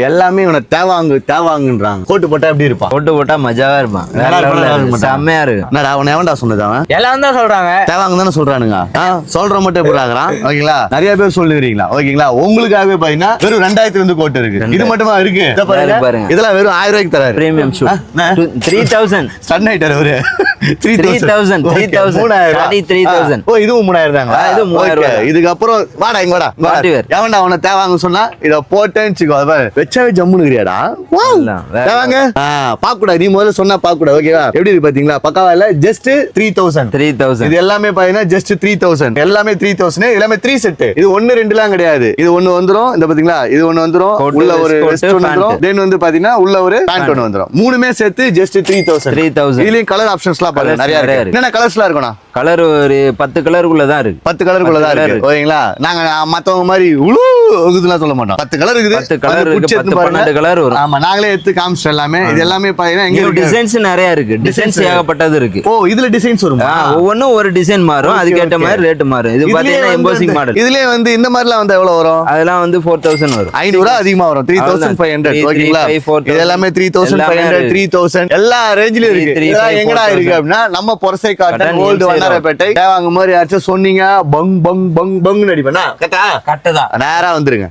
எல்லாமே இவனை தேவாங்குன்றாங்க. கோட்டு போட்டா எப்படி இருப்பான்? போட்டு போட்டா மஜாவா இருப்பான். செம்மையா இருக்கு. என்னடா அவனை எவன்டா சொன்னது? அவன் எல்லாம் தான் சொல்றாங்க. தேவாங்க தானே சொல்றானுங்க. சொல்ற மட்டும் எப்படி ஆகுறான்? ஓகேங்களா, நிறைய பேர் சொல்லுவீங்களா? ஓகேங்களா, உங்களுக்காகவே பாத்தீங்கன்னா வெறும் 2000 வந்து கோட்டு இருக்கு. இது மட்டுமா இருக்கு? பாருங்க, இதெல்லாம் வெறும் 1000 ரூபாய்க்கு தராரு. Premium shoe 3000. ஸ்டன் ஆயிட்டாரு அவரு. 3000 3000. ஓ, இதுவும் 3000 தாங்களா? இது 3000. இதுக்கப்புறம் வாடா இங்க வாடா. எவன்டா அவனை தேவாங்க சொன்னா இத போட்டேன்னு வச்சுக்கோ, வெச்சாவே ஜம்முன்னு இருக்கிறியாடா. தேவாங்க பாக்க கூடாது. நீ முதல்ல சொன்னா பாக்க கூடாது. ஓகேவா, எப்படி இருக்கு பாத்தீங்களா? பக்காவா இல்ல? ஜஸ்ட் 3000. இது எல்லாமே பாத்தீங்கன்னா ஜஸ்ட் 3000. எல்லாமே 3000. எல்லாமே 3 செட். இது 1 2 எல்லாம் கிடையாது. இது ஒன்னு வந்துரும். இந்த பாத்தீங்களா, இது ஒன்னு வந்துரும். உள்ள ஒரு வெஸ்ட் ஒன்னு வந்துரும். தென் வந்து பாத்தீங்கன்னா உள்ள ஒரு பேண்ட் ஒன்னு வந்துரும். மூணுமே சேர்த்து ஜஸ்ட் 3000. இதுலயும் கலர் ஆப்ஷன்ஸ்லாம் பாருங்க, நிறைய இருக்கு. என்னென்ன கலர்ஸ்லாம் இருக்கும்னா? கலர் ஒரு 10 கலருக்குள்ள தான் இருக்கு. 10 கலருக்குள்ள தான் இருக்கு. ஓகேங்களா, நாங்க மத்தவங்க மாதிரி இதுலாம் சொல்ல மாட்டோம். 10 கலர் இருக்குது. 10 கலர் இருக்கு. 12 கலர் வரும். ஆமா, நாங்களே எடுத்து காமிச்சோம் எல்லாமே. இது எல்லாமே பாத்தீங்கன்னா எங்க டிசைன்ஸ் நிறைய இருக்கு. டிசைன்ஸ் ஏகப்பட்டது இருக்கு. ஓ, இதுல டிசைன்ஸ் வரும். ஒவ்வொன்னும் ஒரு டிசைன் மாறும். அதுக்கு ஏத்த மாதிரி ரேட் மாறும். இது பாத்தீங்கன்னா எம்போசிங் மாடல். இதுலயே வந்து இந்த மாதிரிலாம் வந்து எவ்வளவு வரும்? அதெல்லாம் வந்து 4000 வரும். 500 அதிகமா வரும். 3500. ஓகேங்களா, இது எல்லாமே 3500 3000 எல்லா ரேஞ்சிலயும் இருக்கு. இதெல்லாம் எங்கடா இருக்கு அப்படின்னா நம்ம பொரசை காட்டன் ஓல்ட் வண்ணாரப்பேட்டை தேவாங்க மாதிரி யாச்சும் சொன்னீங்க பங் பங் பங் பங்னு அடிப்பேனா கரெக்டா? கரெக்ட் தான். நேரா வந்துருங்க.